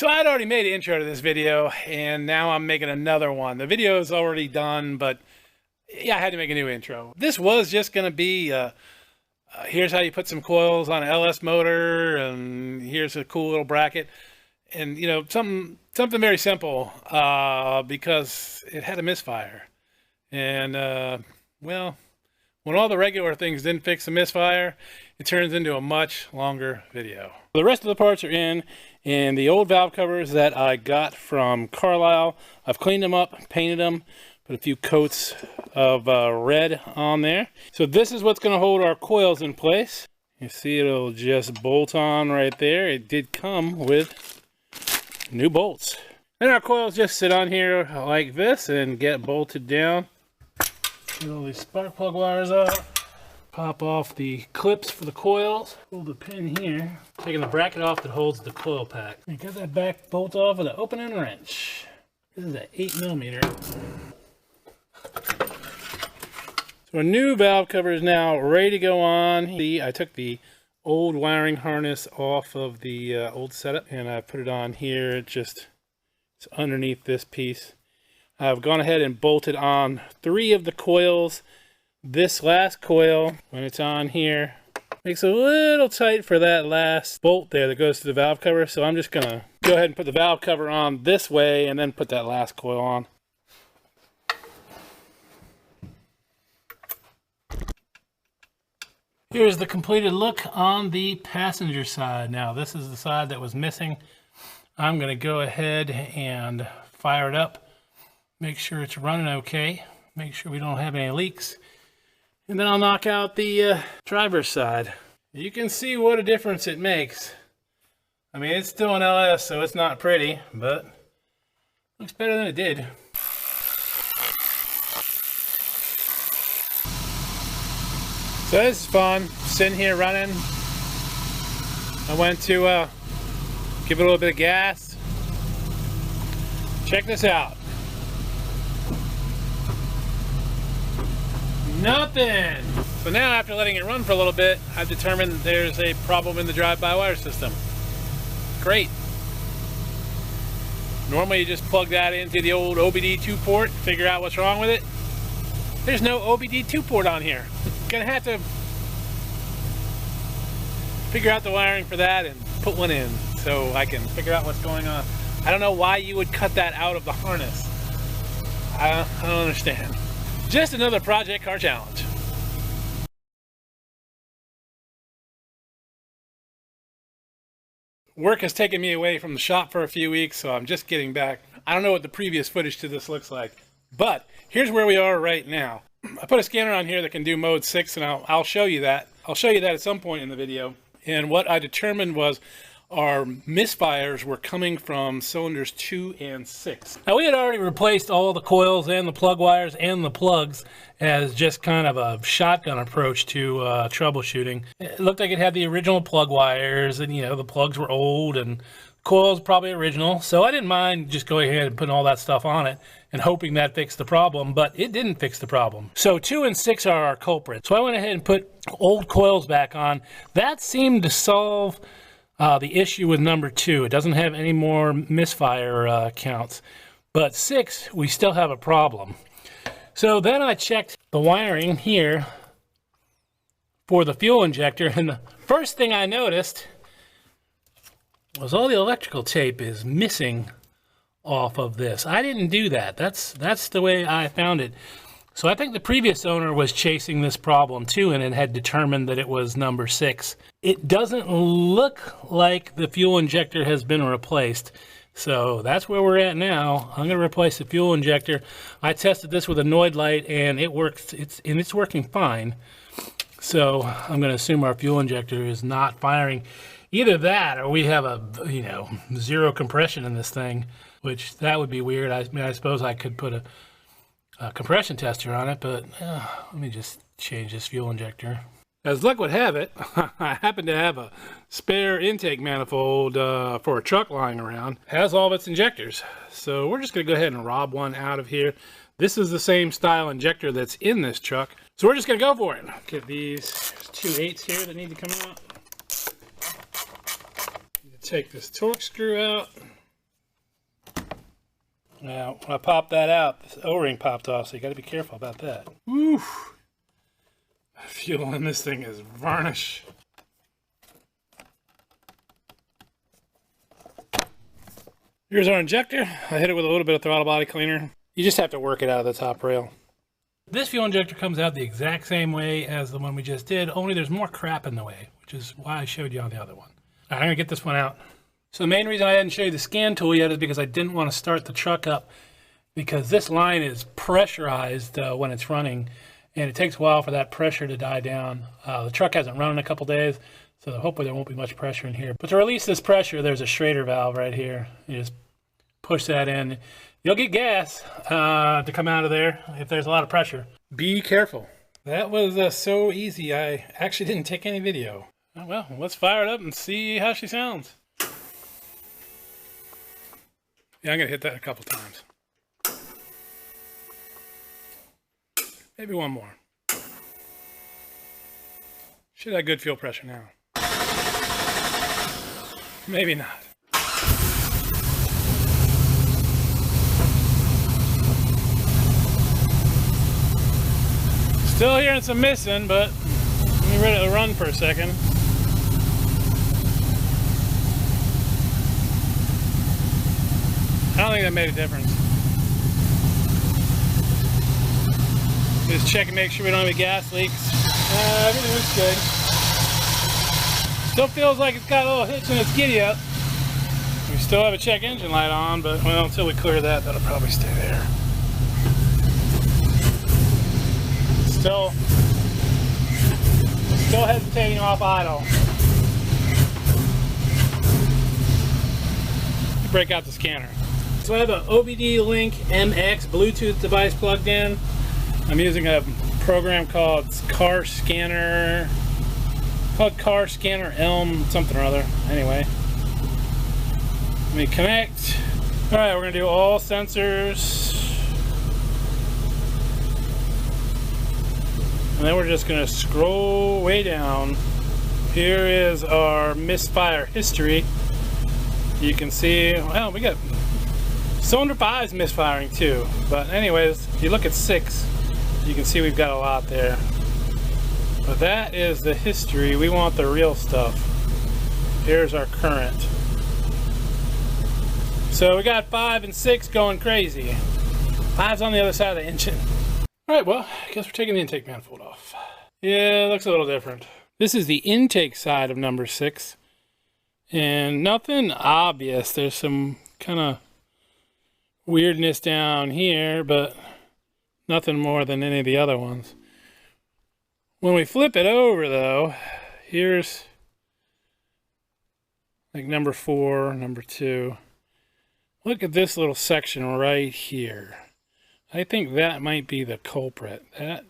So I'd already made an intro to this video, and now I'm making another one. The video is already done, but yeah, I had to make a new intro. This was just going to be, here's how you put some coils on an LS motor, and here's a cool little bracket. And, you know, something very simple, because it had a misfire. And, well, when all the regular things didn't fix the misfire, it turns into a much longer video. The rest of the parts are in, and the old valve covers that I got from Carlisle, I've cleaned them up, painted them, put a few coats of red on there. So this is what's going to hold our coils in place. You see it'll just bolt on right there. It did come with new bolts. Then our coils just sit on here like this and get bolted down. Get all these spark plug wires off. Pop off the clips for the coils. Pull the pin here. Taking the bracket off that holds the coil pack. And got that back bolt off with an opening wrench. This is an 8mm. So our new valve cover is now ready to go on. I took the old wiring harness off of the old setup and I put it on here. It's underneath this piece. I've gone ahead and bolted on 3 of the coils. This last coil, when it's on here, makes it a little tight for that last bolt there that goes to the valve cover. So I'm just gonna go ahead and put the valve cover on this way and then put that last coil on. Here's the completed look on the passenger side. Now this is the side that was missing. I'm gonna go ahead and fire it up. Make sure it's running okay. Make sure we don't have any leaks. And then I'll knock out the driver's side. You can see what a difference it makes. I mean, it's still an LS, so it's not pretty, but looks better than it did. So this is fun, sitting here running. I went to give it a little bit of gas. Check this out. Nothing. So now, after letting it run for a little bit, I've determined there's a problem in the drive-by-wire system. Great. Normally you just plug that into the old OBD2 port, figure out what's wrong with it. There's no OBD2 port on here. Gonna have to figure out the wiring for that and put one in so I can figure out what's going on. I don't know why you would cut that out of the harness. I don't understand. Just another project car challenge. Work has taken me away from the shop for a few weeks, so I'm just getting back. I don't know what the previous footage to this looks like, but here's where we are right now. I put a scanner on here that can do mode 6, and I'll show you that. I'll show you that at some point in the video. And what I determined was our misfires were coming from cylinders 2 and 6. Now we had already replaced all the coils and the plug wires and the plugs as just kind of a shotgun approach to troubleshooting. It looked like it had the original plug wires, and you know, the plugs were old and coils probably original, so I didn't mind just going ahead and putting all that stuff on it and hoping that fixed the problem, but it didn't fix the problem. So 2 and 6 are our culprits. So I went ahead and put old coils back on. That seemed to solve the issue with number 2. It doesn't have any more misfire counts, but 6 we still have a problem. So then I checked the wiring here for the fuel injector, and the first thing I noticed was all the electrical tape is missing off of this. I didn't do that. That's the way I found it. So I think the previous owner was chasing this problem too, and it had determined that it was number 6. It doesn't look like the fuel injector has been replaced. So that's where we're at now. I'm going to replace the fuel injector. I tested this with a Noid light and it works. It's working fine. So I'm going to assume our fuel injector is not firing. Either that or we have a, you know, 0 compression in this thing, which that would be weird. I mean, I suppose I could put a compression tester on it, but let me just change this fuel injector. As luck would have it, I happen to have a spare intake manifold for a truck lying around. It has all of its injectors. So we're just going to go ahead and rob one out of here. This is the same style injector that's in this truck. So we're just going to go for it. Get these 2 8s here that need to come out. Take this torque screw out. Now, when I popped that out, this O-ring popped off, so you got to be careful about that. Woo! The fuel in this thing is varnish. Here's our injector. I hit it with a little bit of throttle body cleaner. You just have to work it out of the top rail. This fuel injector comes out the exact same way as the one we just did, only there's more crap in the way, which is why I showed you on the other one. All right, I'm gonna get this one out. So the main reason I hadn't shown you the scan tool yet is because I didn't want to start the truck up, because this line is pressurized when it's running, and it takes a while for that pressure to die down. The truck hasn't run in a couple days, so hopefully there won't be much pressure in here. But to release this pressure, there's a Schrader valve right here. You just push that in. You'll get gas to come out of there if there's a lot of pressure. Be careful. That was so easy, I actually didn't take any video. Oh, well, let's fire it up and see how she sounds. Yeah, I'm gonna hit that a couple times. Maybe one more. Should have good fuel pressure now. Maybe not. Still hearing some missing, but let me let it run for a second. I don't think that made a difference. Just check and make sure we don't have any gas leaks. Everything looks good. Still feels like it's got a little hitch in its giddy up. We still have a check engine light on, but well, until we clear that, that'll probably stay there. Still hesitating off idle. Break out the scanner. So I have an OBD Link MX Bluetooth device plugged in. I'm using a program called Car Scanner Elm something or other. Anyway, let me connect. All right, we're gonna do all sensors. And then we're just gonna scroll way down. Here is our misfire history. You can see, well, we got cylinder 5 is misfiring too. But anyways, if you look at 6, you can see we've got a lot there. But that is the history. We want the real stuff. Here's our current. So we got 5 and 6 going crazy. 5's on the other side of the engine. All right, well, I guess we're taking the intake manifold off. Yeah, it looks a little different. This is the intake side of number 6. And nothing obvious. There's some kind of weirdness down here, but nothing more than any of the other ones. When we flip it over, though, here's like number 4, number 2. Look at this little section right here. I think that might be the culprit. That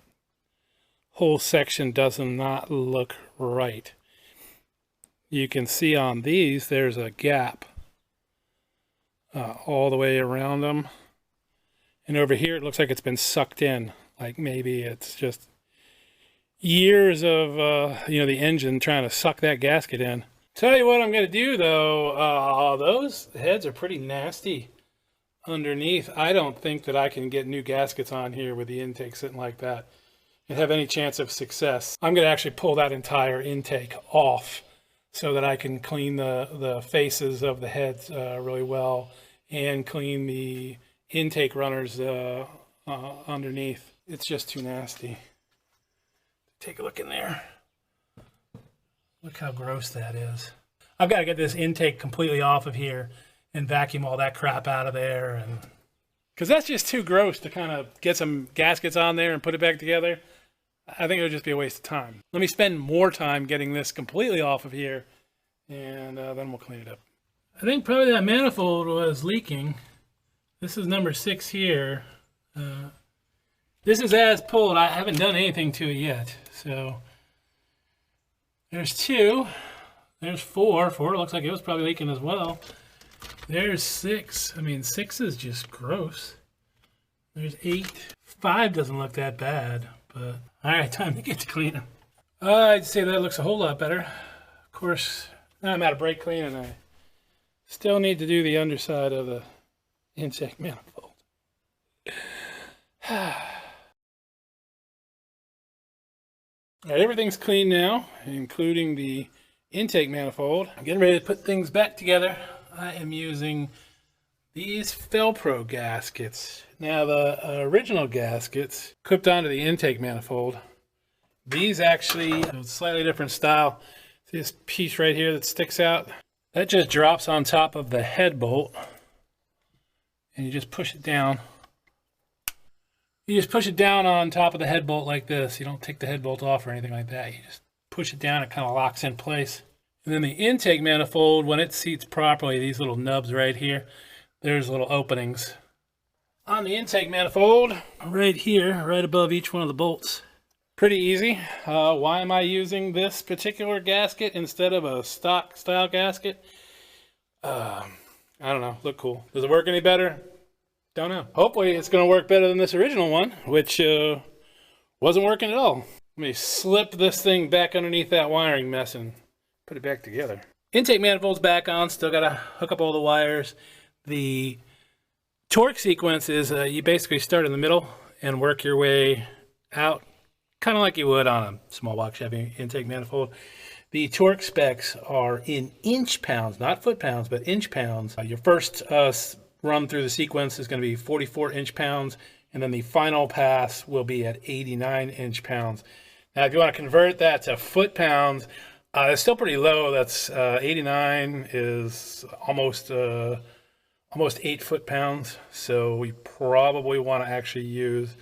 whole section does not look right. You can see on these, there's a gap all the way around them. And over here, it looks like it's been sucked in. Like maybe it's just years of, the engine trying to suck that gasket in. Tell you what I'm going to do, though. Those heads are pretty nasty underneath. I don't think that I can get new gaskets on here with the intake sitting like that and have any chance of success. I'm going to actually pull that entire intake off so that I can clean the faces of the heads really well and clean the intake runners underneath. It's just too nasty. Take a look in there. Look how gross that is. I've got to get this intake completely off of here and vacuum all that crap out of there, and because that's just too gross to kind of get some gaskets on there and put it back together. I think it would just be a waste of time. Let me spend more time getting this completely off of here, and then we'll clean it up. I think probably that manifold was leaking. This is number 6 here. This is as pulled. I haven't done anything to it yet. So there's 2. There's 4. 4 looks like it was probably leaking as well. There's 6. I mean, 6 is just gross. There's 8. 5 doesn't look that bad, but all right, time to get to cleaning. I'd say that looks a whole lot better. Of course, now I'm out of brake clean, and I still need to do the underside of the intake manifold. Alright, everything's clean now, including the intake manifold. I'm getting ready to put things back together. I am using these Velcro gaskets. Now the original gaskets clipped onto the intake manifold. These actually, a slightly different style. See this piece right here that sticks out? That just drops on top of the head bolt. And you just push it down. You just push it down on top of the head bolt like this. You don't take the head bolt off or anything like that. You just push it down, it kind of locks in place. And then the intake manifold, when it seats properly, these little nubs right here, there's little openings on the intake manifold right here, right above each one of the bolts. Pretty easy. Why am I using this particular gasket instead of a stock style gasket? I don't know. Look cool. Does it work any better? Don't know. Hopefully it's going to work better than this original one, which wasn't working at all. Let me slip this thing back underneath that wiring mess and put it back together. Intake manifold's back on. Still got to hook up all the wires. The torque sequence is you basically start in the middle and work your way out, kind of like you would on a small block Chevy intake manifold. The torque specs are in inch pounds, not foot pounds, but inch pounds. Your first run through the sequence is going to be 44 inch pounds, and then the final pass will be at 89 inch pounds. Now, if you want to convert that to foot pounds, it's still pretty low. That's 89 is almost 8 foot pounds. So we probably want to actually use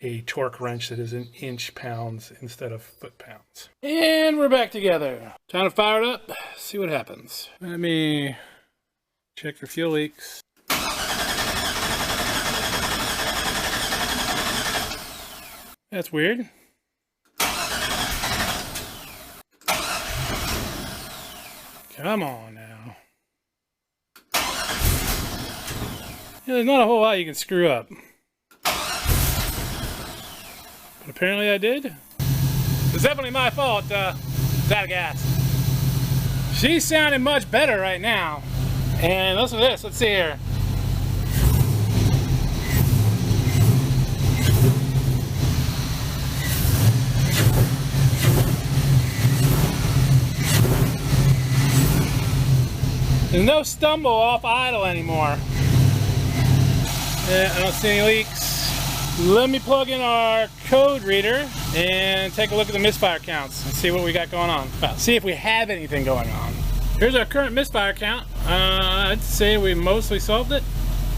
a torque wrench that is in inch pounds instead of foot pounds. And we're back together. Time to fire it up, see what happens. Let me check for fuel leaks. That's weird. Come on now. Yeah, there's not a whole lot you can screw up. But apparently I did. It's definitely my fault. It's out of gas. She's sounding much better right now. And listen to this. Let's see here. There's no stumble off idle anymore. Yeah, I don't see any leaks. Let me plug in our code reader and take a look at the misfire counts and see what we got going on. Well, see if we have anything going on. Here's our current misfire count. I'd say we mostly solved it.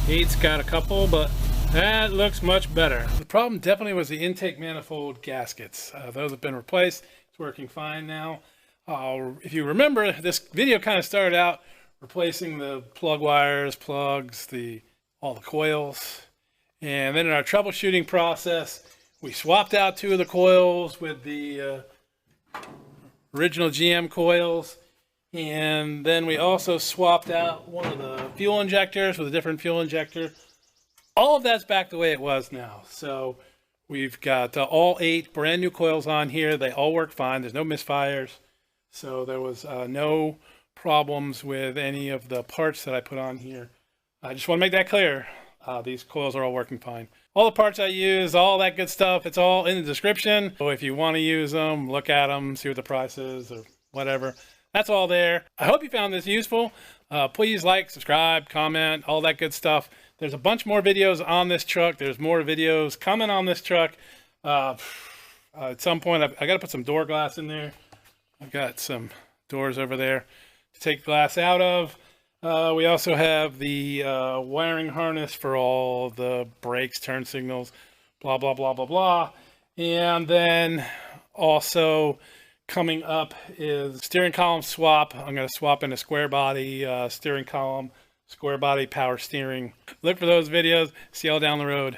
8's got a couple, but that looks much better. The problem definitely was the intake manifold gaskets. Those have been replaced. It's working fine now. If you remember, this video kind of started out replacing the plug wires, plugs, all the coils. And then in our troubleshooting process, we swapped out 2 of the coils with the original GM coils. And then we also swapped out one of the fuel injectors with a different fuel injector. All of that's back the way it was now. So we've got all 8 brand new coils on here. They all work fine. There's no misfires. So there was no problems with any of the parts that I put on here. I just want to make that clear. These coils are all working fine. All the parts I use, all that good stuff, it's all in the description. So if you want to use them, look at them, see what the price is or whatever. That's all there. I hope you found this useful. Please like, subscribe, comment, all that good stuff. There's a bunch more videos on this truck. There's more videos coming on this truck. At some point, I got to put some door glass in there. I've got some doors over there to take glass out of. We also have the wiring harness for all the brakes, turn signals, blah, blah, blah, blah, blah. And then also coming up is steering column swap. I'm going to swap in a square body steering column, square body power steering. Look for those videos. See y'all down the road.